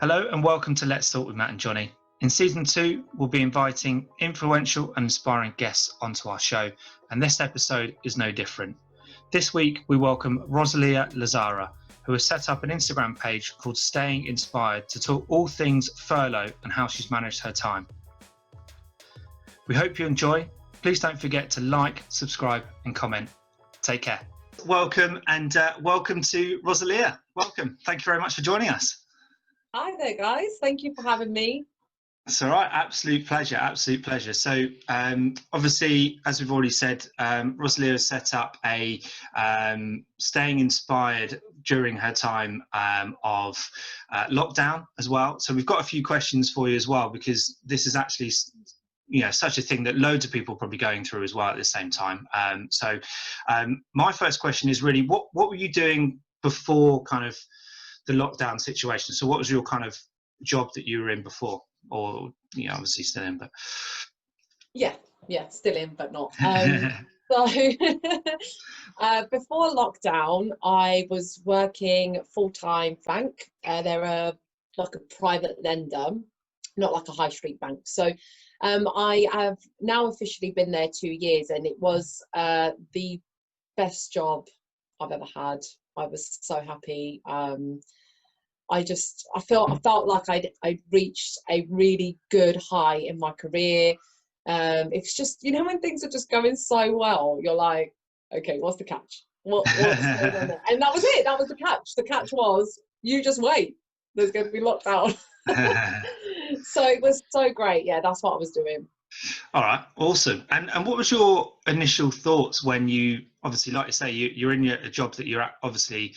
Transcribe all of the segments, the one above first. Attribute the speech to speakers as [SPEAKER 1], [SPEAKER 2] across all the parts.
[SPEAKER 1] Hello and welcome to Let's Talk with Matt and Johnny. In season 2, we'll be inviting influential and inspiring guests onto our show, and this episode is no different. This week, we welcome Rosalia who has set up an Instagram page called Staying Inspired to talk all things furlough and how she's managed her time. We hope you enjoy. Please don't forget to like, subscribe and comment. Take care. Welcome and welcome to Rosalia. Welcome. Thank you very much for joining us.
[SPEAKER 2] Hi there, guys. Thank you for having me.
[SPEAKER 1] It's all right. Absolute pleasure. Absolute pleasure. So, obviously, as we've already said, Rosalia has set up a staying inspired during her time of lockdown as well. So we've got a few questions for you as well, because this is actually, such a thing that loads of people are probably going through as well at the same time. So my first question is really, what were you doing before kind of the lockdown situation? So what was your kind of job that you were in before, or obviously still in, but
[SPEAKER 2] yeah still in but not so before lockdown I was working full-time bank. They're like a private lender, not like a high street bank. So I have now officially been there 2 years, and it was the best job I've ever had. I was so happy. I felt like I'd reached a really good high in my career. It's just, when things are just going so well, you're like, okay, what's the catch? What's going on? And that was it. That was the catch. The catch was, you just wait. There's going to be lockdown. So it was so great. Yeah, that's what I was doing.
[SPEAKER 1] All right, awesome. And what was your initial thoughts when you, obviously, like you say, you're in a job that you're obviously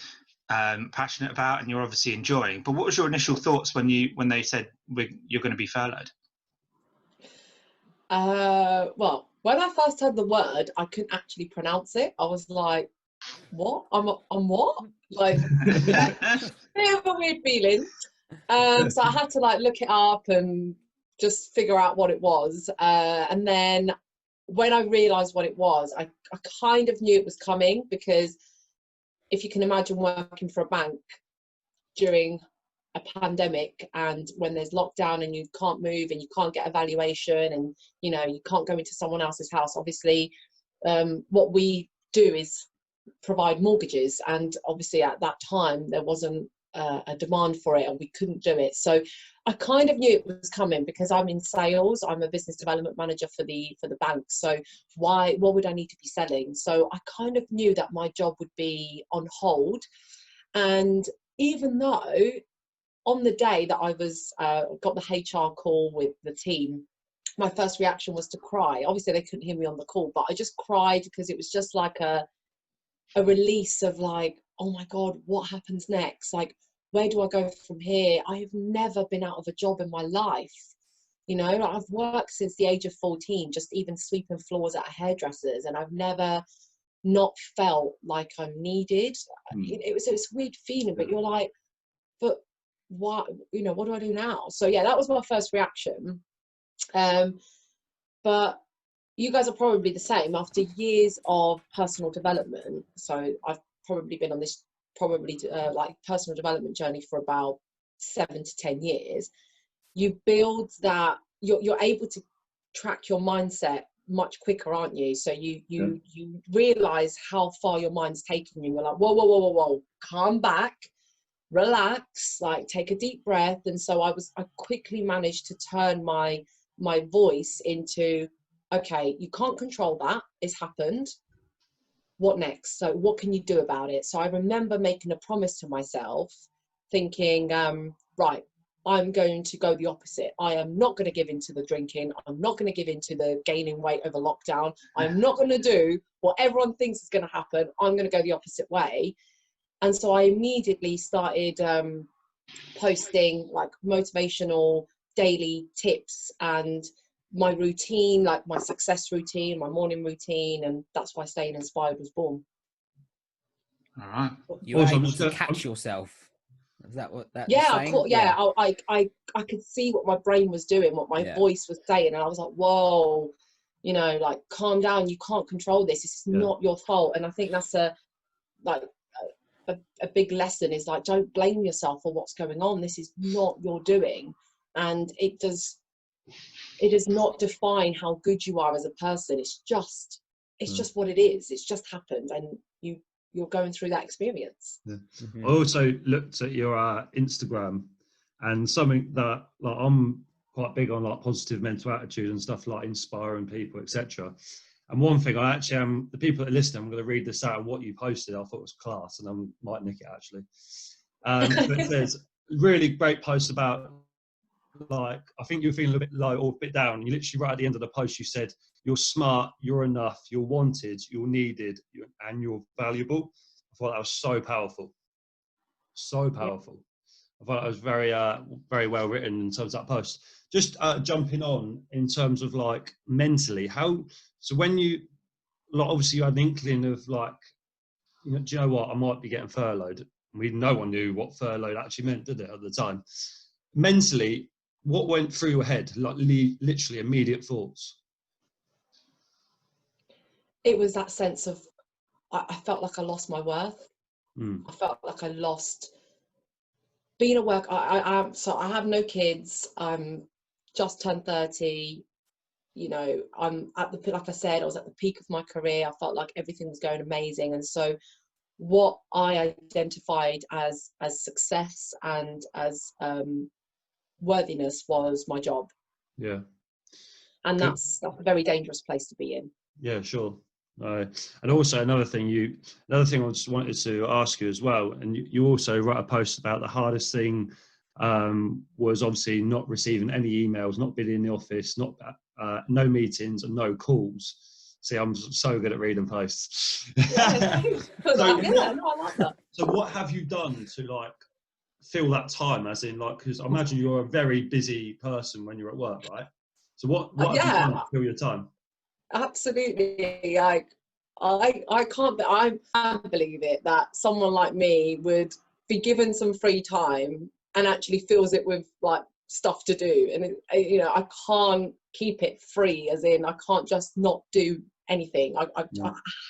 [SPEAKER 1] passionate about and you're obviously enjoying, but what was your initial thoughts when they said you're going to be furloughed?
[SPEAKER 2] Well, when I first heard the word, I couldn't actually pronounce it. I was like, what? I'm what? Like, bit of a weird feeling. So I had to look it up and just figure out what it was. And then when I realized what it was, I kind of knew it was coming, because if you can imagine working for a bank during a pandemic, and when there's lockdown and you can't move and you can't get a valuation and you can't go into someone else's house, obviously what we do is provide mortgages, and obviously at that time there wasn't a demand for it and we couldn't do it. So I kind of knew it was coming, because I'm in sales. I'm a business development manager for the bank. So what would I need to be selling? So I kind of knew that my job would be on hold. And even though on the day that I was got the HR call with the team, my first reaction was to cry. Obviously they couldn't hear me on the call, but I just cried, because it was just like a release of like, oh my God, what happens next? Like, where do I go from here? I have never been out of a job in my life. I've worked since the age of 14, just even sweeping floors at hairdressers, and I've never not felt like I'm needed. It was this weird feeling, but you're like, but what, what do I do now? So yeah, that was my first reaction. But you guys are probably the same. After years of personal development, so I've probably been on this personal development journey for about 7 to 10 years. You build that, you're able to track your mindset much quicker, aren't you? So you realize how far your mind's taking you. You're like, whoa, calm back, relax, like take a deep breath. And so I quickly managed to turn my voice into, okay, you can't control that, it's happened. What next? So what can you do about it? So I remember making a promise to myself, thinking, right, I'm going to go the opposite. I am not going to give in to the drinking. I'm not going to give in to the gaining weight over lockdown. I'm not going to do what everyone thinks is going to happen. I'm going to go the opposite way. And so I immediately started posting like motivational daily tips and my routine, like my success routine, my morning routine, and that's why Staying Inspired was born.
[SPEAKER 1] All right.
[SPEAKER 3] You were able to catch yourself. Is that what that
[SPEAKER 2] yeah,
[SPEAKER 3] was saying?
[SPEAKER 2] I could see what my brain was doing, what my voice was saying, and I was like, whoa, like, calm down, you can't control this. This is not your fault. And I think that's a big lesson is like, don't blame yourself for what's going on. This is not your doing, and it does not define how good you are as a person. It's just what it is. It's just happened, and you're going through that experience.
[SPEAKER 4] Yeah. I also looked at your Instagram, and something that, like, I'm quite big on, like, positive mental attitude and stuff, like inspiring people, etc. And one thing I actually the people that are listening, I'm going to read this out of what you posted. I thought it was class, and I might nick it actually. But it says, really great post about, like, I think you're feeling a bit low or a bit down. You literally, right at the end of the post, you said, you're smart, you're enough, you're wanted, you're needed, and you're valuable. I thought that was so powerful. So powerful. I thought it was very, very well written in terms of that post. Just jumping on in terms of, like, mentally, so when you, like, obviously you had an inkling of, like, you know, do you know what, I might be getting furloughed. No one knew what furloughed actually meant, did it, at the time? Mentally, what went through your head, like literally immediate thoughts?
[SPEAKER 2] It was that sense of, I felt like I lost my worth. I felt like I lost being at work. So I have no kids. I'm just turned 30. You know, I'm at the, like I said, I was at the peak of my career. I felt like everything was going amazing. And so what I identified as success and as worthiness was my job.
[SPEAKER 4] Yeah.
[SPEAKER 2] And that's a very dangerous place to be in.
[SPEAKER 4] Yeah, sure. And also another thing I just wanted to ask you as well, and you also wrote a post about the hardest thing was obviously not receiving any emails, not being in the office, no meetings and no calls. See, I'm so good at reading posts.
[SPEAKER 2] Yeah, I like that.
[SPEAKER 4] So what have you done to, like, fill that time, as in, like, because I imagine you're a very busy person when you're at work, right? So what have you done to fill your time?
[SPEAKER 2] Absolutely. Like, I can't believe it that someone like me would be given some free time and actually fills it with, like, stuff to do. And you know, I can't keep it free, as in I can't just not do anything. I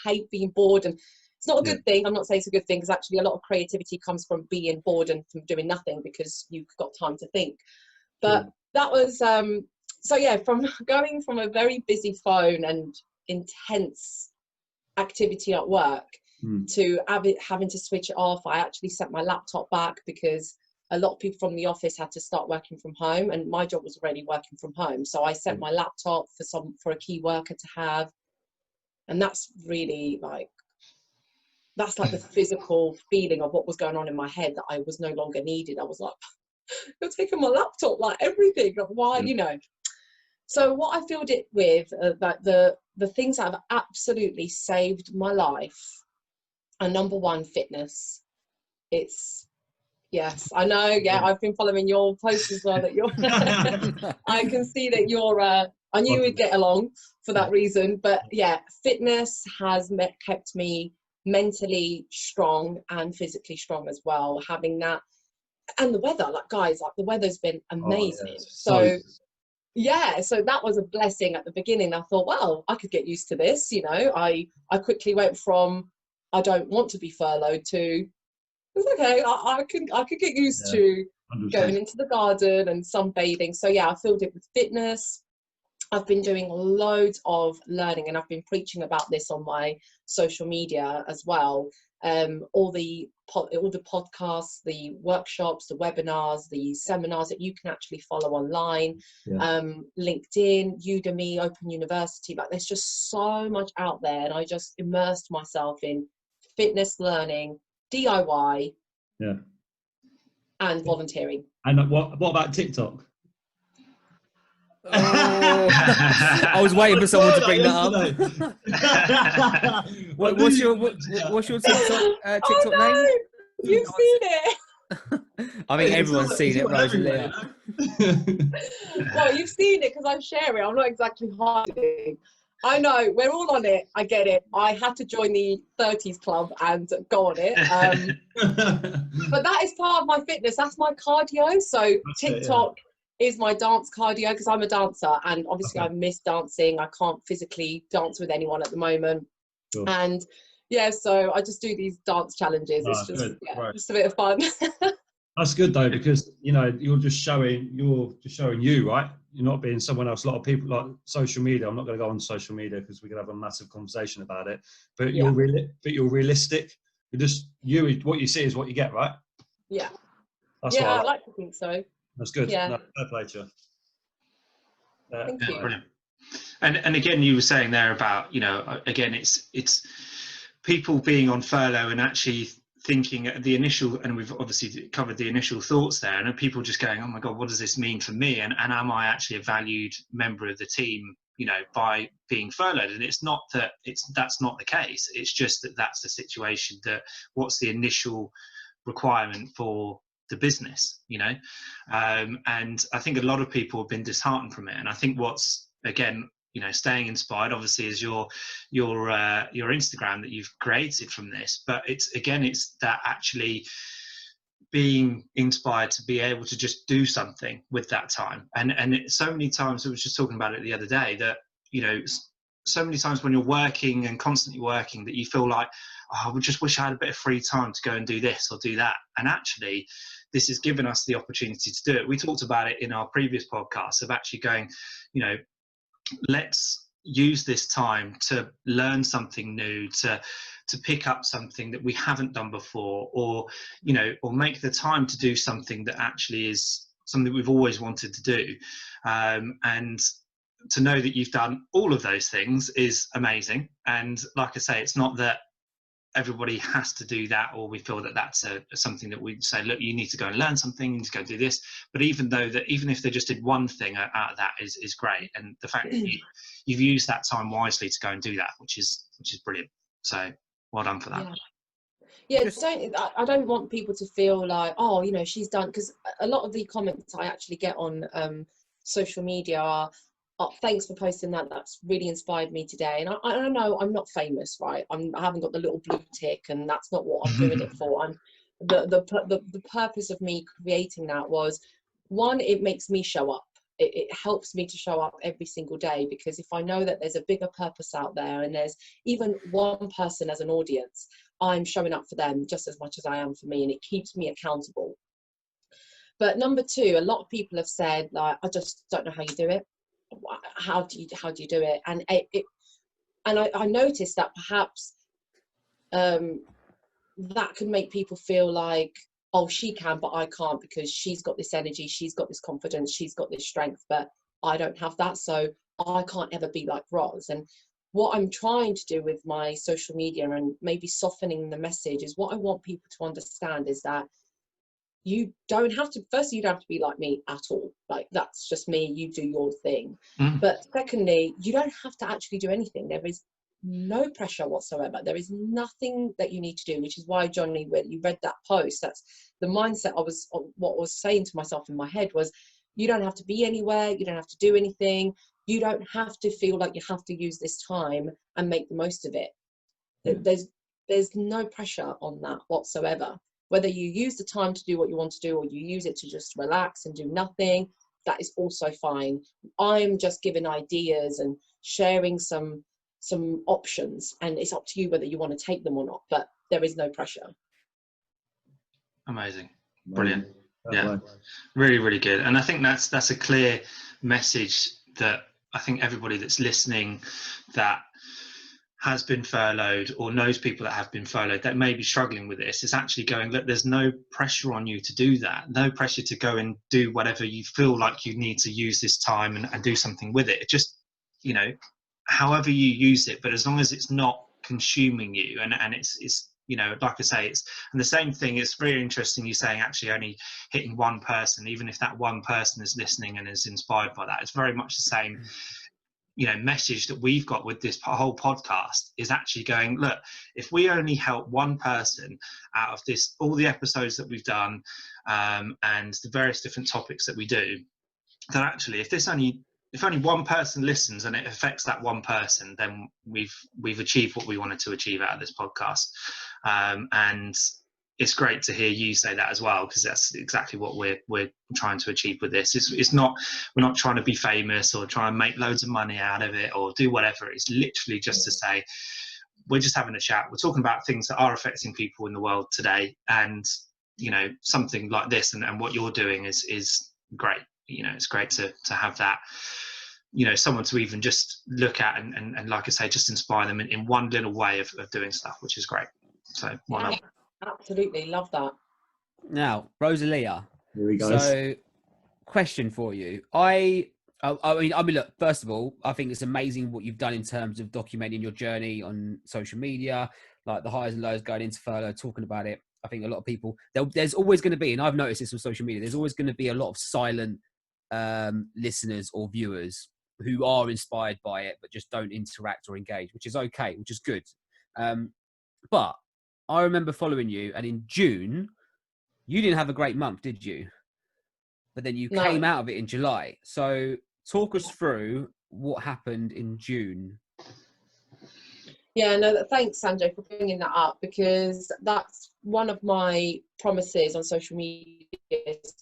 [SPEAKER 2] hate being bored, and it's not a good thing. I'm not saying it's a good thing, because actually a lot of creativity comes from being bored and from doing nothing, because you've got time to think. But that was so yeah, from going from a very busy phone and intense activity at work to having to switch it off. I actually sent my laptop back, because a lot of people from the office had to start working from home, and my job was already working from home. So I sent my laptop for a key worker to have. And that's really, like, that's like the physical feeling of what was going on in my head, that I was no longer needed. I was like, you're taking my laptop, like, everything. Like, why, you know? So what I filled it with, that the things that have absolutely saved my life are, number one, fitness. Yes, I know. Yeah, I've been following your posts as well. That you're, I can see that you're. I knew we'd get along for that reason. But yeah, fitness has kept me mentally strong and physically strong as well. Having that, and the weather, like, guys, like, the weather's been amazing. So that was a blessing at the beginning. I thought, well, I could get used to this. You know, I quickly went from, I don't want to be furloughed, to, it's okay, I could get used to 100%. Going into the garden and sunbathing. So yeah, I filled it with fitness. I've been doing loads of learning, and I've been preaching about this on my social media as well. All the podcasts, the workshops, the webinars, the seminars that you can actually follow online, LinkedIn, Udemy, Open University. Like, there's just so much out there, and I just immersed myself in fitness learning, DIY, and volunteering.
[SPEAKER 4] And what about TikTok?
[SPEAKER 3] Oh, I was waiting for someone to bring that up. What's your TikTok name?
[SPEAKER 2] You've seen it.
[SPEAKER 3] I think everyone's seen it, Rosalia.
[SPEAKER 2] Well, you've seen it because I share it. I'm not exactly hiding. I know, we're all on it. I get it. I had to join the 30s club and go on it. But that is part of my fitness. That's my cardio. So TikTok is my dance cardio, because I'm a dancer, and obviously I miss dancing. I can't physically dance with anyone at the moment. And Yeah, so I just do these dance challenges.
[SPEAKER 4] Ah,
[SPEAKER 2] It's just,
[SPEAKER 4] good.
[SPEAKER 2] yeah,
[SPEAKER 4] Right.
[SPEAKER 2] just a bit of fun.
[SPEAKER 4] That's good though, because you know you're just showing you, right? You're not being someone else. A lot of people like social media. I'm not going to go on social media because we could have a massive conversation about it. But
[SPEAKER 2] Yeah.
[SPEAKER 4] you're realistic. You're just you. What you see is what you get, right?
[SPEAKER 2] Yeah.
[SPEAKER 4] That's
[SPEAKER 2] Yeah,
[SPEAKER 4] what I
[SPEAKER 2] I
[SPEAKER 4] like.
[SPEAKER 2] like to think so.
[SPEAKER 4] That's good.
[SPEAKER 2] Yeah.
[SPEAKER 4] No, fair play to you.
[SPEAKER 2] Thank
[SPEAKER 1] Yeah,
[SPEAKER 2] you.
[SPEAKER 1] brilliant. And again, you were saying there about, you know, again, it's people being on furlough and actually thinking at the initial, and we've obviously covered the initial thoughts there, and people just going, oh my God, what does this mean for me? And am I actually a valued member of the team, you know, by being furloughed? And it's not that that's not the case. It's just that that's the situation, that what's the initial requirement for the business, you know? And I think a lot of people have been disheartened from it. And I think what's, again, you know, staying inspired obviously is your Instagram that you've created from this, but it's that actually being inspired to be able to just do something with that time. And so many times, I was just talking about it the other day, that, you know, so many times when you're working and constantly working, that you feel like, oh, I just wish I had a bit of free time to go and do this or do that. And actually, this has given us the opportunity to do it. We talked about it in our previous podcast of actually going, you know, let's use this time to learn something new, to pick up something that we haven't done before, or, you know, or make the time to do something that actually is something we've always wanted to do. And to know that you've done all of those things is amazing. And like I say, it's not that everybody has to do that, or we feel that that's something that we say, look, you need to go and learn something, you need to go do this. But even if they just did one thing out of that is great. And the fact that you've used that time wisely to go and do that, which is brilliant. So well done for that.
[SPEAKER 2] Yeah, I don't want people to feel like, oh, you know, she's done, because a lot of the comments I actually get on social media are, oh, thanks for posting that, that's really inspired me today. And I know I'm not famous, right? I haven't got the little blue tick, and that's not what I'm doing it for. The purpose of me creating that was, one, it makes me show up. It helps me to show up every single day, because if I know that there's a bigger purpose out there, and there's even one person as an audience, I'm showing up for them just as much as I am for me, and it keeps me accountable. But number two, a lot of people have said, like, I just don't know how you do it. How do you do it? And I noticed that perhaps that can make people feel like, oh, she can, but I can't, because she's got this energy, she's got this confidence, she's got this strength, but I don't have that, so I can't ever be like Ros. And what I'm trying to do with my social media, and maybe softening the message, is what I want people to understand is that you don't have to, firstly, you don't have to be like me at all. Like, that's just me, you do your thing. But secondly, you don't have to actually do anything. There is no pressure whatsoever. There is nothing that you need to do, which is why, Johnny, when you read that post, that's the mindset what I was saying to myself in my head was, you don't have to be anywhere, you don't have to do anything, you don't have to feel like you have to use this time and make the most of it. There's no pressure on that whatsoever. Whether you use the time to do what you want to do, or you use it to just relax and do nothing, that is also fine. I'm just giving ideas and sharing some options, and it's up to you whether you want to take them or not, but there is no pressure.
[SPEAKER 1] Amazing. Brilliant. Yeah, really, really good. And I think that's a clear message that I think everybody that's listening that has been furloughed, or knows people that have been furloughed that may be struggling with this, is actually going, look, there's no pressure on you to do that, no pressure to go and do whatever you feel like you need to use this time and do something with it. Just, you know, however you use it, but as long as it's not consuming you, and it's you know, like I say, it's, and the same thing, it's very interesting you saying actually only hitting one person, even if that one person is listening and is inspired by that. It's very much the same, you know, message that we've got with this whole podcast, is actually going, look, if we only help one person out of this, all the episodes that we've done, and the various different topics that we do, then actually if only one person listens and it affects that one person, then we've achieved what we wanted to achieve out of this podcast. And it's great to hear you say that as well, because that's exactly what we're trying to achieve with this. It's not, we're not trying to be famous or try and make loads of money out of it or do whatever. It's literally just to say, we're just having a chat. We're talking about things that are affecting people in the world today, and you know, something like this and what you're doing is great. You know, it's great to have that, you know, someone to even just look at and like I say, just inspire them in one little way of doing stuff, which is great. So why not?
[SPEAKER 2] Absolutely love that.
[SPEAKER 3] Now, Rosalia.
[SPEAKER 4] Here we go.
[SPEAKER 3] So, question for you. I mean, look, first of all, I think it's amazing what you've done in terms of documenting your journey on social media, like the highs and lows going into furlough, talking about it. I think a lot of people, there's always going to be, and I've noticed this on social media, there's always going to be a lot of silent listeners or viewers who are inspired by it, but just don't interact or engage, which is okay, which is good. But I remember following you, and in June, you didn't have a great month, did you? But then you came out of it in July. So talk us through what happened in June.
[SPEAKER 2] Yeah, no, thanks, Sanjay, for bringing that up, because that's one of my promises on social media, is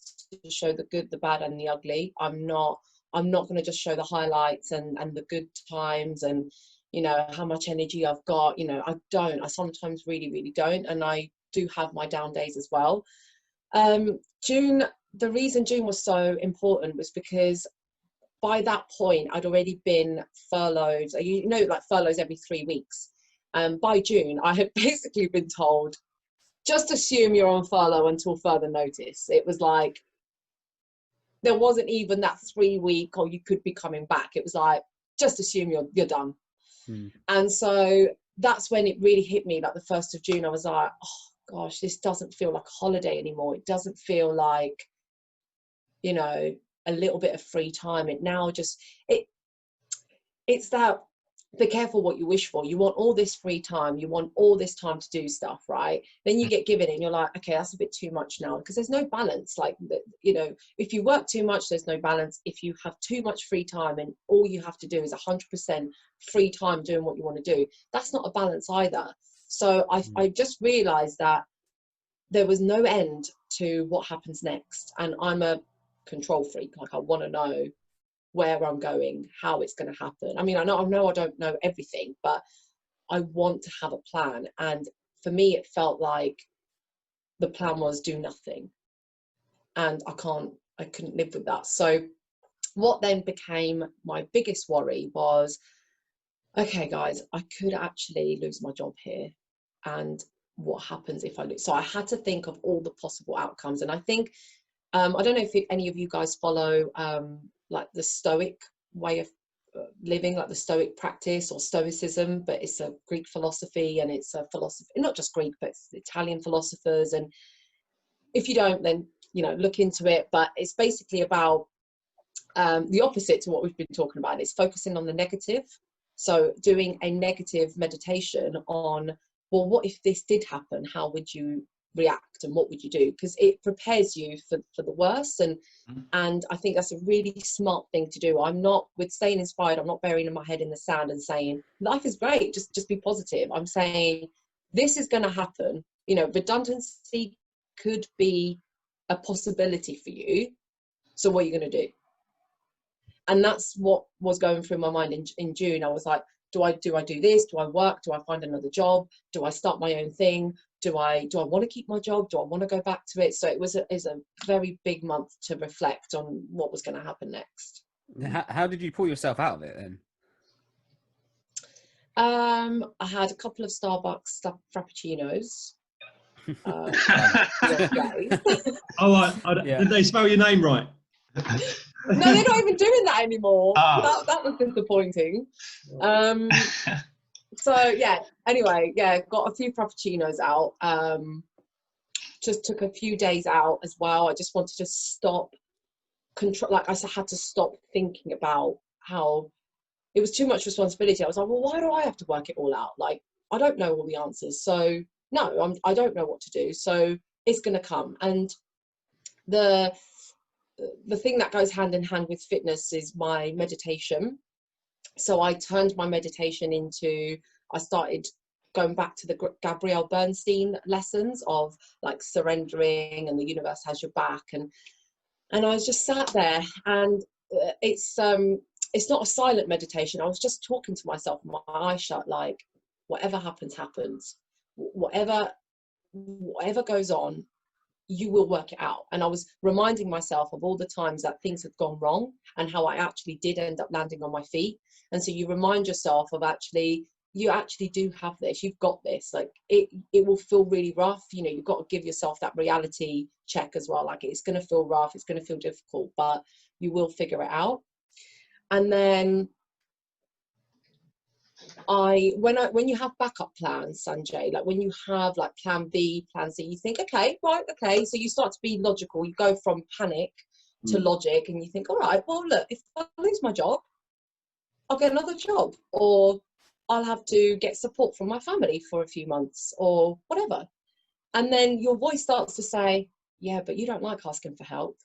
[SPEAKER 2] to show the good, the bad, and the ugly. I'm not going to just show the highlights and the good times and, you know, how much energy I've got. You know, I sometimes really, really don't. And I do have my down days as well. The reason June was so important was because by that point I'd already been furloughed. You know, like furloughs every 3 weeks. By June, I had basically been told, just assume you're on furlough until further notice. It was like, there wasn't even that 3 week, or you could be coming back. It was like, just assume you're done. And so that's when it really hit me, like the 1st of June. I was like, oh gosh, this doesn't feel like a holiday anymore. It doesn't feel like, you know, a little bit of free time. It now just, it's that, be careful what you wish for. You want all this free time, you want all this time to do stuff, right? Then you get given it and you're like, okay, that's a bit too much now, because there's no balance. Like, you know, if you work too much, there's no balance. If you have too much free time and all you have to do is 100% free time doing what you want to do, that's not a balance either. So I just realized that there was no end to what happens next. And I'm a control freak. Like, I want to know where I'm going, how it's going to happen. I mean, I know I don't know everything, but I want to have a plan. And for me, it felt like the plan was do nothing. And I couldn't live with that. So what then became my biggest worry was, okay, guys, I could actually lose my job here. And what happens if I lose? So I had to think of all the possible outcomes. And I think, I don't know if any of you guys follow like the Stoic way of living, like the Stoic practice or Stoicism, but it's a Greek philosophy, and it's a philosophy, not just Greek, but it's Italian philosophers. And if you don't, then, you know, look into it. But it's basically about the opposite to what we've been talking about. It's focusing on the negative. So doing a negative meditation on, well, what if this did happen? How would you react and what would you do? Because it prepares you for the worst. And I think that's a really smart thing to do. I'm not, with staying inspired, I'm not burying my head in the sand and saying life is great, just be positive. I'm saying this is going to happen. You know, redundancy could be a possibility for you. So what are you going to do? And that's what was going through my mind in June. I was like, do I do this? Do I work? Do I find another job? Do I start my own thing? Do I want to keep my job? Do I want to go back to it? So it was a very big month to reflect on what was going to happen next.
[SPEAKER 3] How did you pull yourself out of it then?
[SPEAKER 2] I had a couple of Starbucks frappuccinos.
[SPEAKER 4] Did they spell your name right?
[SPEAKER 2] No, they're not even doing that anymore. That was disappointing. So yeah, anyway, yeah, got a few frappuccinos out. Just took a few days out as well. I just wanted to stop like I had to stop thinking about how it was too much responsibility. I was like, well, why do I have to work it all out? Like, I don't know all the answers. So no, I don't know what to do. So it's going to come. And the thing that goes hand in hand with fitness is my meditation. So I turned my meditation into, I started going back to the Gabrielle Bernstein lessons of like surrendering and the universe has your back. And I was just sat there, and it's not a silent meditation. I was just talking to myself, my eyes shut, like, whatever happens, whatever goes on, you will work it out. And I was reminding myself of all the times that things had gone wrong and how I actually did end up landing on my feet. And so you remind yourself of you actually do have this, you've got this. Like it will feel really rough, you know, you've got to give yourself that reality check as well. Like it's going to feel rough, it's going to feel difficult, but you will figure it out. And then when you have backup plans, Sanjay, like when you have like plan B, plan C, you think, okay, so you start to be logical. You go from panic to logic, and you think, all right, well, look, if I lose my job, I'll get another job, or I'll have to get support from my family for a few months or whatever. And then your voice starts to say, yeah, but you don't like asking for help.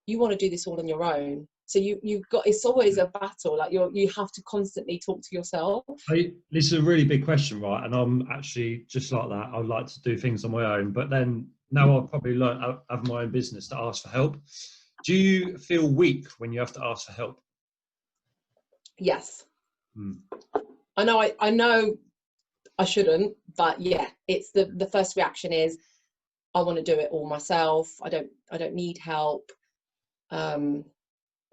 [SPEAKER 2] You want to do this all on your own. So you've got, it's always a battle. Like you have to constantly talk to yourself.
[SPEAKER 4] This is a really big question, right? And I'm actually just like that. I like to do things on my own, but then now I've probably learned I have my own business to ask for help. Do you feel weak when you have to ask for help?
[SPEAKER 2] Yes. I know I shouldn't, but yeah, it's the first reaction is I want to do it all myself. I don't need help.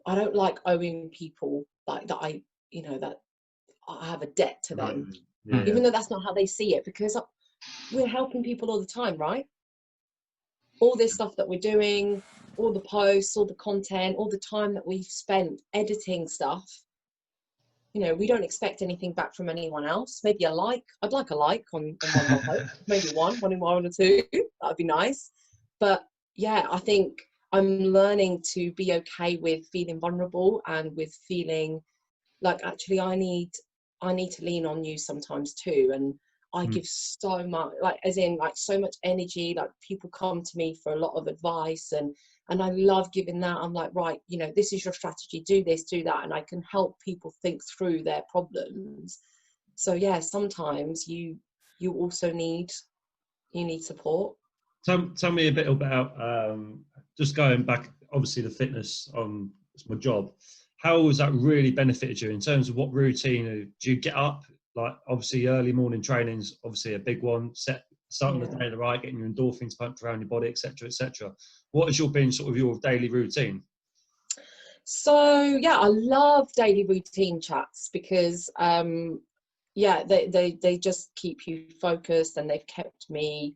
[SPEAKER 2] I don't like owing people like that. That I have a debt to them, even though that's not how they see it, because we're helping people all the time, right? All this stuff that we're doing, all the posts, all the content, all the time that we've spent editing stuff, you know, we don't expect anything back from anyone else. Maybe a like. I'd like a like on one of our posts. Maybe one or two. That'd be nice. But yeah, I think I'm learning to be okay with feeling vulnerable and with feeling like actually I need to lean on you sometimes too. And I give so much, like as in like so much energy. Like people come to me for a lot of advice, and I love giving that. I'm like, right, you know, this is your strategy, do this, do that, and I can help people think through their problems. So yeah, sometimes you also need support.
[SPEAKER 4] Tell me a bit about just going back, obviously the fitness it's my job. How has that really benefited you in terms of what routine do you get up? Like obviously early morning training's obviously a big one, starting the day right, getting your endorphins pumped around your body, etc., etc. What has been sort of your daily routine?
[SPEAKER 2] So yeah, I love daily routine chats because they just keep you focused, and they've kept me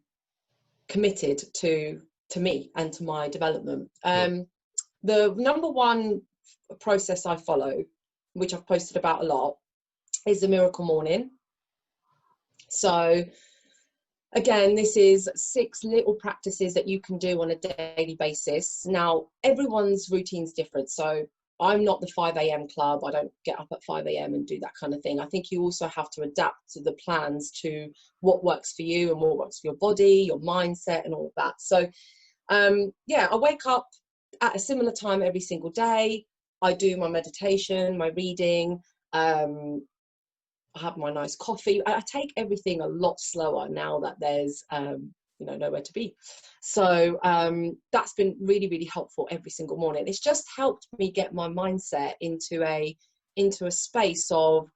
[SPEAKER 2] committed to me and to my development. The number one process I follow, which I've posted about a lot, is the miracle morning. So again, this is 6 little practices that you can do on a daily basis. Now, everyone's routine's different. So I'm not the 5 a.m. club. I don't get up at 5 a.m. and do that kind of thing. I think you also have to adapt to the plans to what works for you and what works for your body, your mindset, and all of that. So I wake up at a similar time every single day. I do my meditation, my reading. I have my nice coffee. I take everything a lot slower now that there's nowhere to be. So that's been really, really helpful every single morning. It's just helped me get my mindset into a space of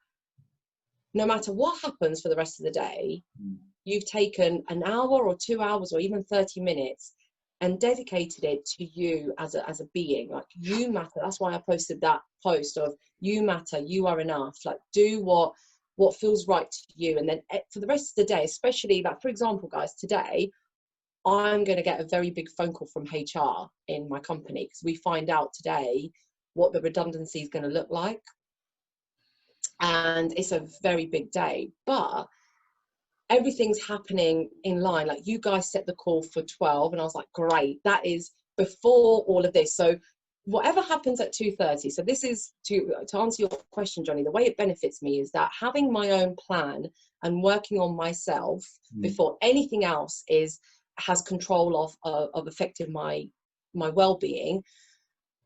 [SPEAKER 2] no matter what happens for the rest of the day, you've taken an hour or 2 hours or even 30 minutes and dedicated it to you as a being. Like, you matter. That's why I posted that post of you matter, you are enough. Like, do what feels right to you. And then for the rest of the day, especially, like, for example, guys, today I'm going to get a very big phone call from HR in my company because we find out today what the redundancy is going to look like. And it's a very big day, but everything's happening in line. Like, you guys set the call for 12 and I was like, great, that is before all of this. So whatever happens at 2:30, so this is to answer your question, Johnny, the way it benefits me is that having my own plan and working on myself before anything else has control of affecting my well-being.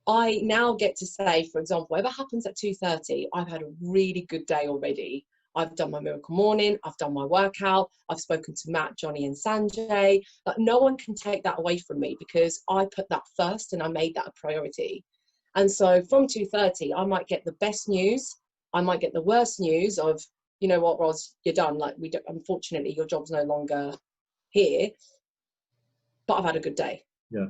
[SPEAKER 2] I now get to say, for example, whatever happens at 2:30, I've had a really good day already. I've done my miracle morning, I've done my workout, I've spoken to Matt, Johnny and Sanjay. Like, no one can take that away from me because I put that first and I made that a priority. And so from 2:30, I might get the best news, I might get the worst news of you know what, Ros, you're done. Like, we don't, unfortunately, your job's no longer here, but I've had a good day.
[SPEAKER 4] Yeah.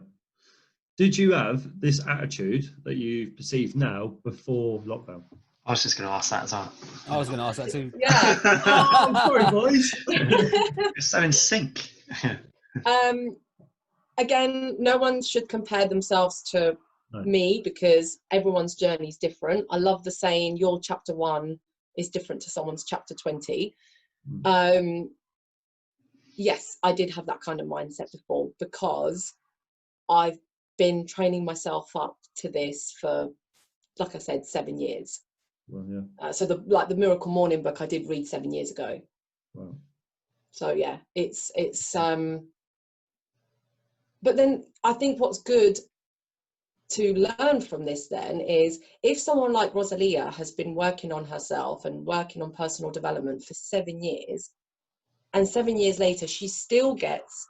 [SPEAKER 4] Did you have this attitude that you perceive now before lockdown?
[SPEAKER 1] I was just going to ask that as well.
[SPEAKER 3] I was going to ask that too.
[SPEAKER 2] Yeah.
[SPEAKER 4] Oh, I'm sorry, boys.
[SPEAKER 1] It's so in sync.
[SPEAKER 2] Again, no one should compare themselves to me, because everyone's journey is different. I love the saying, your chapter 1 is different to someone's chapter 20. Yes, I did have that kind of mindset before, because I've been training myself up to this for, like I said, 7 years.
[SPEAKER 4] Well, yeah.
[SPEAKER 2] So the Miracle Morning book I did read 7 years ago.
[SPEAKER 4] Wow.
[SPEAKER 2] So yeah, it's but then I think what's good to learn from this then is, if someone like Rosalia has been working on herself and working on personal development for 7 years, and 7 years later she still gets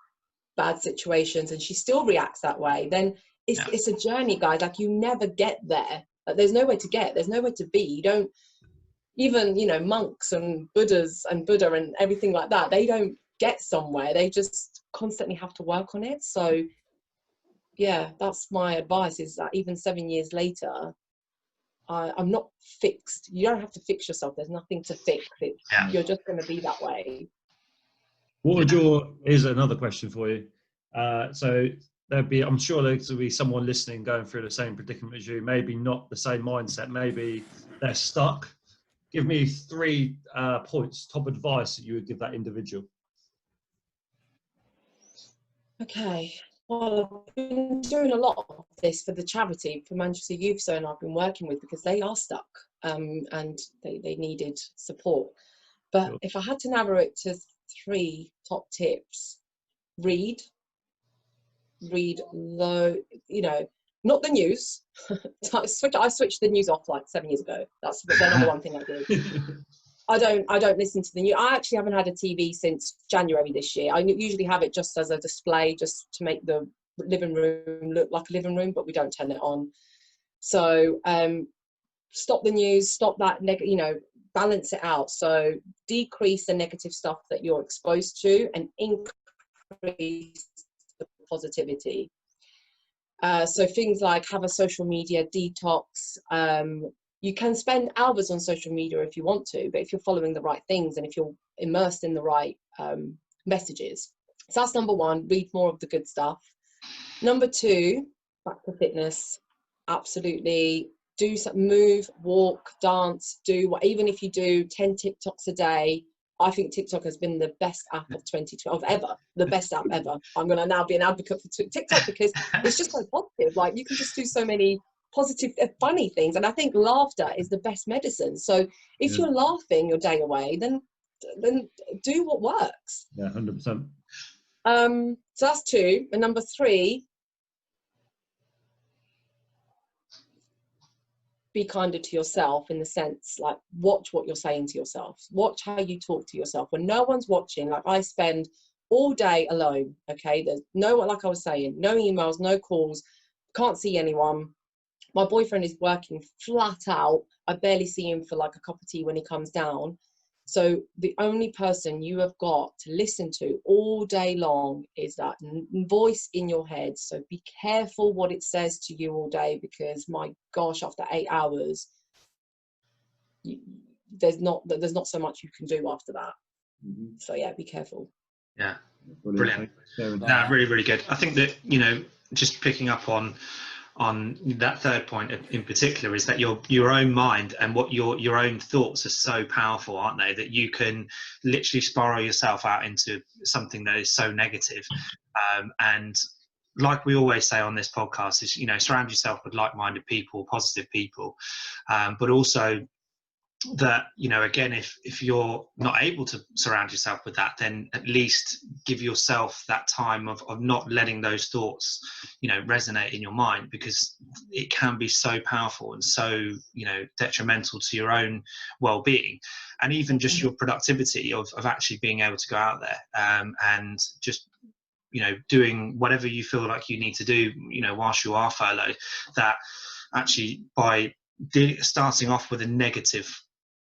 [SPEAKER 2] bad situations and she still reacts that way, then it's a journey, guys. Like, you never get there. Like, there's nowhere to get, there's nowhere to be. You don't even, you know, monks and Buddha and everything like that, they don't get somewhere, they just constantly have to work on it. So yeah, that's my advice, is that even 7 years later, I'm not fixed. You don't have to fix yourself, there's nothing to fix. You're just going to be that way.
[SPEAKER 4] What would here's another question for you. So I'm sure there's will be someone listening going through the same predicament as you, maybe not the same mindset, maybe they're stuck. Give me 3 points, top advice that you would give that individual. Okay.
[SPEAKER 2] Well, I've been doing a lot of this for the charity, for Manchester Youth Zone I've been working with, because they are stuck, and they needed support. But
[SPEAKER 4] Sure.
[SPEAKER 2] if I had to narrow it to 3 top tips: read low, you know, not the news. I switched the news off like 7 years ago. That's the number one thing I did. I don't listen to the news. I actually haven't had a TV since January this year. I usually have it just as a display, just to make the living room look like a living room, but we don't turn it on. So stop the news, stop that, you know, balance it out. So decrease the negative stuff that you're exposed to and increase the positivity. So things like have a social media detox. You can spend hours on social media if you want to, but if you're following the right things and if you're immersed in the right messages. So that's number 1, read more of the good stuff. Number 2, back to fitness. Absolutely. Do some, move, walk, dance, do what, even if you do 10 TikToks a day. I think TikTok has been the best app of 2012 ever, the best app ever. I'm going to now be an advocate for TikTok, because it's just so positive. Like, you can just do so many positive, funny things. And I think laughter is the best medicine. So if you're laughing your day away, then do what works.
[SPEAKER 4] Yeah, 100%.
[SPEAKER 2] So that's 2. And number 3, be kinder to yourself, in the sense, like, watch what you're saying to yourself, watch how you talk to yourself when no one's watching. Like, I spend all day alone. Okay, there's no, like I was saying, no emails, no calls, can't see anyone. My boyfriend is working flat out. I barely see him for like a cup of tea when he comes down. So the only person you have got to listen to all day long is that voice in your head. So be careful what it says to you all day, because my gosh, after 8 hours, there's not so much you can do after that. So yeah, be careful.
[SPEAKER 1] Yeah, brilliant. No, really, really good. I think that, you know, just picking up on that third point in particular, is that your own mind and what your own thoughts are so powerful, aren't they, that you can literally spiral yourself out into something that is so negative. And like we always say on this podcast, is, you know, surround yourself with like-minded people, positive people, but also that, you know, again, if you're not able to surround yourself with that, then at least give yourself that time of not letting those thoughts, you know, resonate in your mind, because it can be so powerful and so, you know, detrimental to your own well-being, and even just your productivity of actually being able to go out there and just, you know, doing whatever you feel like you need to do, you know, whilst you are furloughed. That actually, by starting off with a negative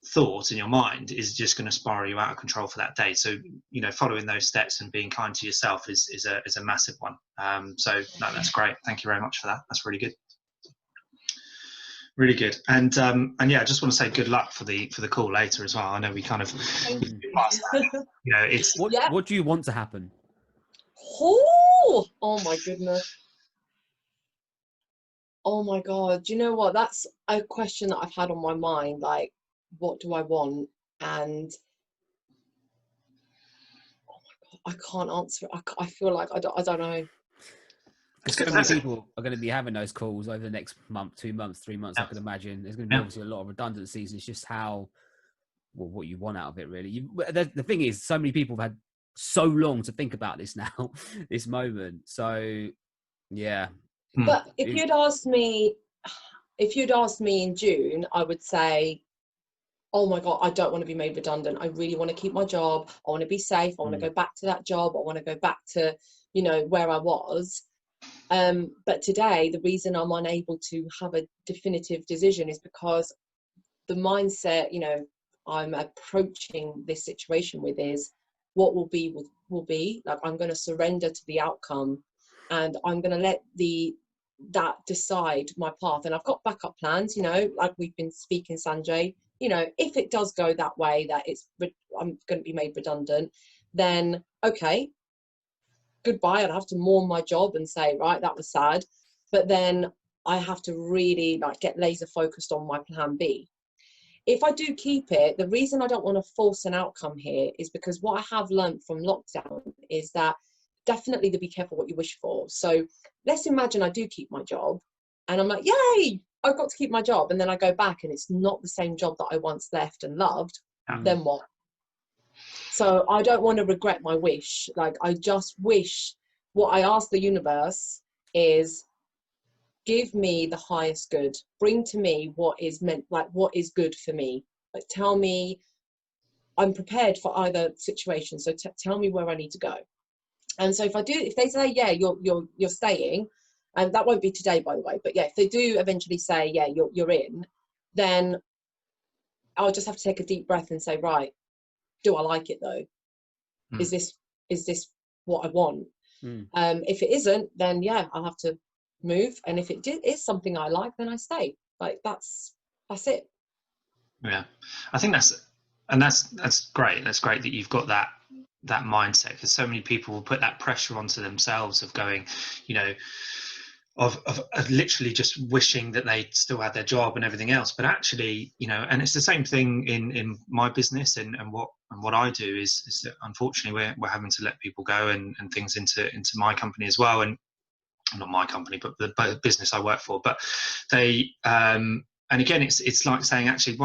[SPEAKER 1] thought in your mind is just going to spiral you out of control for that day. So, you know, following those steps and being kind to yourself is a massive one. So no, that's great. Thank you very much for that. That's really good. Really good. And yeah, I just want to say good luck for the call later as well. I know we kind of passed that. You know, it's
[SPEAKER 3] what do you want to happen?
[SPEAKER 2] Oh my goodness. Oh my God. Do you know what? That's a question that I've had on my mind. Like, what do I want? And oh my God, I can't answer it. I feel like I don't know.
[SPEAKER 3] Because so many people are going to be having those calls over the next month, 2 months, 3 months. I can imagine there's going to be obviously a lot of redundancies. It's just what you want out of it, really. The thing is, so many people have had so long to think about this now, this moment. So, yeah.
[SPEAKER 2] But if you'd asked me in June, I would say, oh my God, I don't want to be made redundant. I really want to keep my job. I want to be safe. I want to go back to that job. I want to go back to, you know, where I was. But today, the reason I'm unable to have a definitive decision is because the mindset, you know, I'm approaching this situation with is what will be. Like, I'm going to surrender to the outcome, and I'm going to let that decide my path. And I've got backup plans, you know, like we've been speaking, Sanjay. You know, if it does go that way, that I'm going to be made redundant, then okay, goodbye. I'd have to mourn my job and say, right, that was sad. But then I have to really like get laser focused on my plan B. If I do keep it, the reason I don't want to force an outcome here is because what I have learned from lockdown is that definitely to be careful what you wish for. So let's imagine I do keep my job and I'm like, yay, I've got to keep my job. And then I go back and it's not the same job that I once left and loved. Then what? So I don't want to regret my wish. Like, I just wish, what I ask the universe is, give me the highest good. Bring to me what is meant, like what is good for me. Like, tell me, I'm prepared for either situation. So tell me where I need to go. And so if they say, yeah, you're staying, and that won't be today, by the way, but yeah, if they do eventually say, yeah, you're in, then I'll just have to take a deep breath and say, right, do I like it though? Is this what I want? If it isn't, then yeah, I'll have to move. And if it is something I like, then I stay. Like, that's it.
[SPEAKER 1] Yeah, I think that's great. That's great that you've got that mindset, because so many people will put that pressure onto themselves of going, you know, of literally just wishing that they still had their job and everything else. But actually, you know, and it's the same thing in my business and what I do is that unfortunately we're having to let people go and things into my company as well, and not my company but the business I work for. But they and again, it's like saying, actually,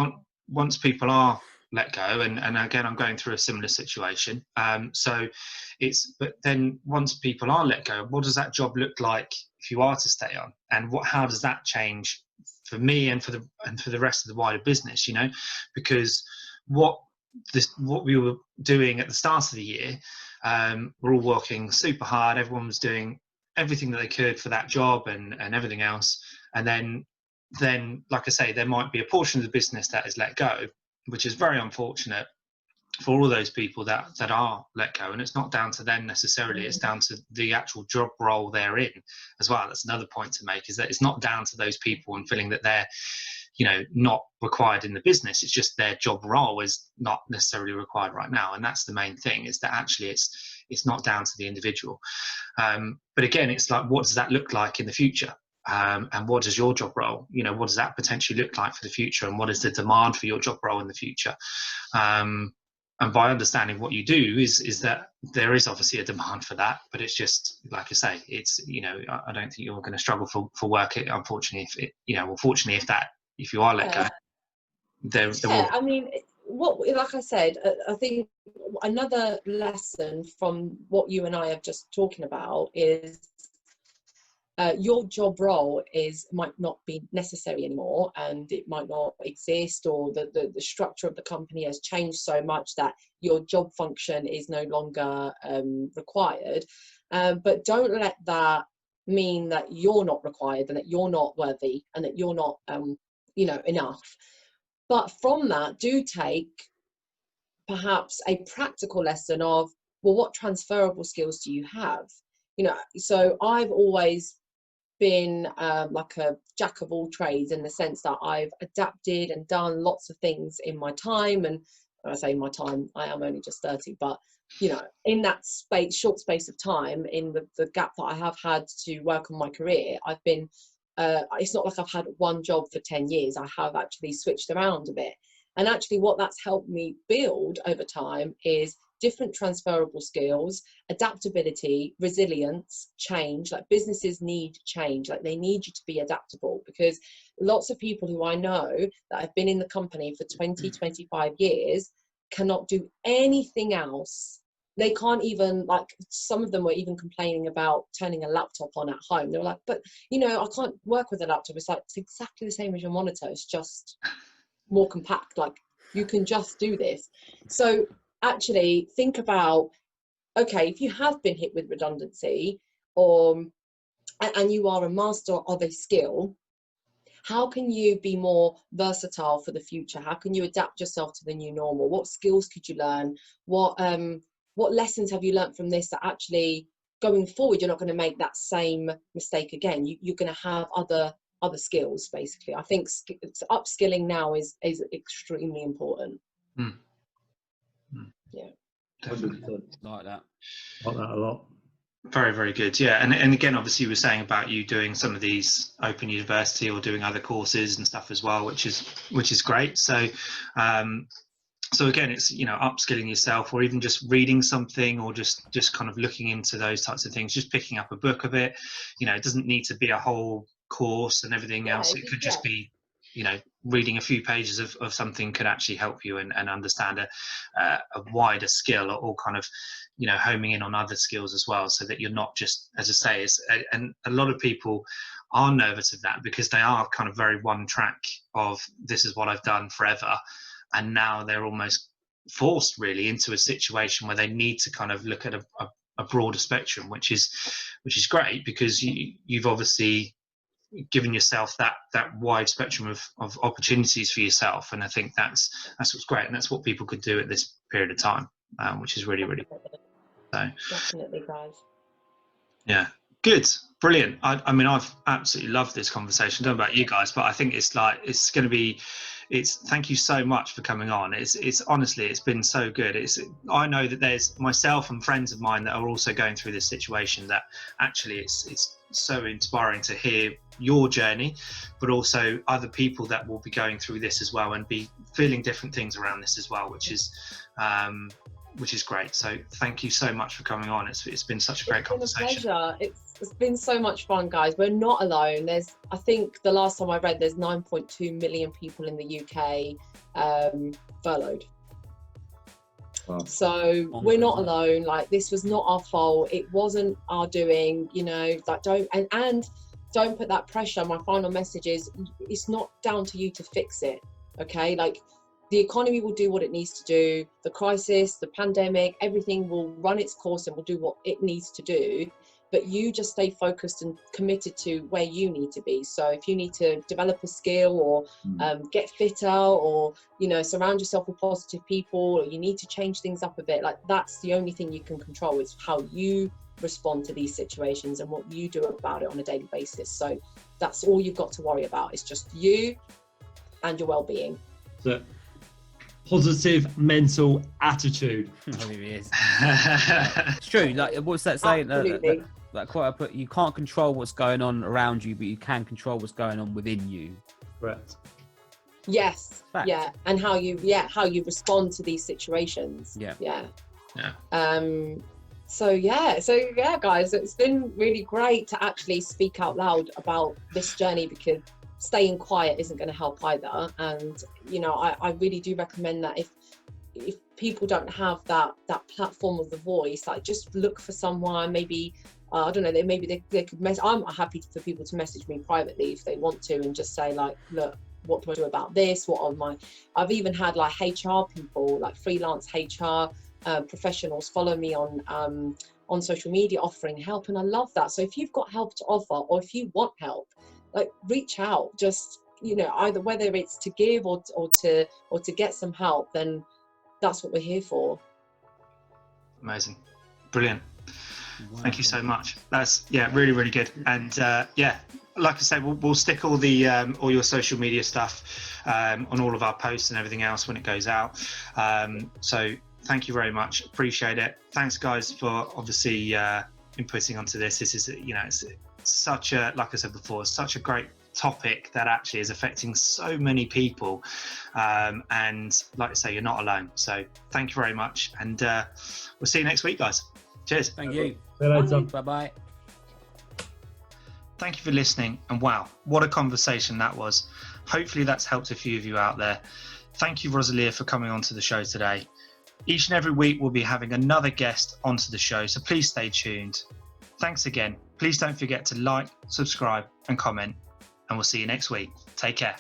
[SPEAKER 1] once people are let go, and again, I'm going through a similar situation, but then once people are let go, what does that job look like if you are to stay on, and how does that change for me and for the rest of the wider business, you know? Because what we were doing at the start of the year, we're all working super hard, everyone was doing everything that they could for that job and everything else, and then like I say, there might be a portion of the business that is let go, which is very unfortunate for all those people that are let go. And it's not down to them necessarily, it's down to the actual job role they're in as well. That's another point to make, is that it's not down to those people and feeling that they're, you know, not required in the business. It's just their job role is not necessarily required right now. And that's the main thing, is that actually it's not down to the individual. But again, it's like, what does that look like in the future? And what does your job role, you know, what does that potentially look like for the future? And what is the demand for your job role in the future? And by understanding what you do is that there is obviously a demand for that, but it's just, like I say, it's, you know, I don't think you're going to struggle for work. Unfortunately, if you are let go, there will.
[SPEAKER 2] I mean, like I said, I think another lesson from what you and I have just talking about is your job role might not be necessary anymore, and it might not exist, or the structure of the company has changed so much that your job function is no longer required. But don't let that mean that you're not required and that you're not worthy and that you're not enough. But from that, do take perhaps a practical lesson of, well, what transferable skills do you have? You know, so I've always been like a jack of all trades, in the sense that I've adapted and done lots of things in my time. And when I say my time, I am only just 30, but you know, in that short space of time, in the gap that I have had to work on my career, I've been it's not like I've had one job for 10 years. I have actually switched around a bit. And actually what that's helped me build over time is different transferable skills, adaptability, resilience, change. Like, businesses need change, like they need you to be adaptable, because lots of people who I know that have been in the company for 20, 25 years cannot do anything else. They can't even, like, some of them were even complaining about turning a laptop on at home. They were like, but you know, I can't work with a laptop. It's like, it's exactly the same as your monitor, it's just more compact. Like, you can just do this. So actually think about, okay, if you have been hit with redundancy, or and you are a master of a skill, how can you be more versatile for the future? How can you adapt yourself to the new normal? What skills could you learn? What lessons have you learned from this, that actually going forward you're not going to make that same mistake again? You're going to have other skills, basically. I think upskilling now is extremely important. Yeah,
[SPEAKER 4] definitely.
[SPEAKER 3] Like that.
[SPEAKER 4] Like that a lot.
[SPEAKER 1] Very, very good. Yeah, and again, obviously, you were saying about you doing some of these open university or doing other courses and stuff as well, which is great. So, so again, it's, you know, upskilling yourself, or even just reading something, or just kind of looking into those types of things. Just picking up a book of it. You know, it doesn't need to be a whole course and everything else. It could just be, you know, reading a few pages of something could actually help you and understand a wider skill, or kind of, you know, homing in on other skills as well, so that you're not just, as I say, and a lot of people are nervous of that, because they are kind of very one track of, this is what I've done forever, and now they're almost forced really into a situation where they need to kind of look at a broader spectrum, which is great, because you've obviously given yourself that wide spectrum of opportunities for yourself. And I think that's what's great, and that's what people could do at this period of time, which is really, really so.
[SPEAKER 2] Definitely, guys.
[SPEAKER 1] Yeah, good, brilliant. I mean, I've absolutely loved this conversation. I don't know about you guys, but I think it's going to be, thank you so much for coming on. It's honestly, it's been so good. I know that there's myself and friends of mine that are also going through this situation, that actually it's so inspiring to hear your journey, but also other people that will be going through this as well, and be feeling different things around this as well, which is great. So thank you so much for coming on. It's been such a great conversation.
[SPEAKER 2] It's been a pleasure. It's been so much fun, guys. We're not alone. I think the last time I read, there's 9.2 million people in the UK furloughed.
[SPEAKER 4] Wow.
[SPEAKER 2] So we're not alone. Like, this was not our fault. It wasn't our doing, you know. Like, don't put that pressure. My final message is, it's not down to you to fix it. Okay, like, the economy will do what it needs to do. The crisis, the pandemic, everything will run its course and will do what it needs to do. But you just stay focused and committed to where you need to be. So if you need to develop a skill, or get fitter, or, you know, surround yourself with positive people, or you need to change things up a bit, like, that's the only thing you can control, is how you respond to these situations and what you do about it on a daily basis. So that's all you've got to worry about. It's just you and your well-being.
[SPEAKER 4] So, positive mental attitude.
[SPEAKER 3] Oh, it is. It's true. Like, what's that saying? That quote I put: you can't control what's going on around you, but you can control what's going on within you.
[SPEAKER 4] Correct.
[SPEAKER 2] Yes.
[SPEAKER 3] Fact.
[SPEAKER 2] Yeah. And how you respond to these situations.
[SPEAKER 3] Yeah.
[SPEAKER 2] So yeah, guys, it's been really great to actually speak out loud about this journey, because staying quiet isn't going to help either. And, you know, I really do recommend that if people don't have that platform of the voice, like, just look for someone. Maybe I don't know, maybe they could I'm happy for people to message me privately if they want to, and just say, like, look, what do I do about this? I've even had, like, HR people, like freelance HR professionals, follow me on social media offering help, and I love that. So if you've got help to offer, or if you want help, like, reach out. Just you know, either whether it's to give or to get some help, then that's what we're here for.
[SPEAKER 1] Amazing, brilliant.
[SPEAKER 3] Wonderful.
[SPEAKER 1] Thank you so much. That's really, really good. And like I say, we'll stick all the all your social media stuff on all of our posts and everything else when it goes out. So thank you very much. Appreciate it. Thanks, guys, for obviously inputting onto this. This is, you know, it's such a, like I said before, such a great topic that actually is affecting so many people. And like I say, you're not alone. So thank you very much. And we'll see you next week, guys. Cheers.
[SPEAKER 3] Thank you.
[SPEAKER 4] See you later.
[SPEAKER 3] Bye-bye.
[SPEAKER 1] Thank you for listening, and wow, what a conversation that was. Hopefully that's helped a few of you out there. Thank you, Rosalia, for coming onto the show today. Each and every week we'll be having another guest onto the show, so please stay tuned. Thanks again. Please don't forget to like, subscribe and comment, and we'll see you next week. Take care.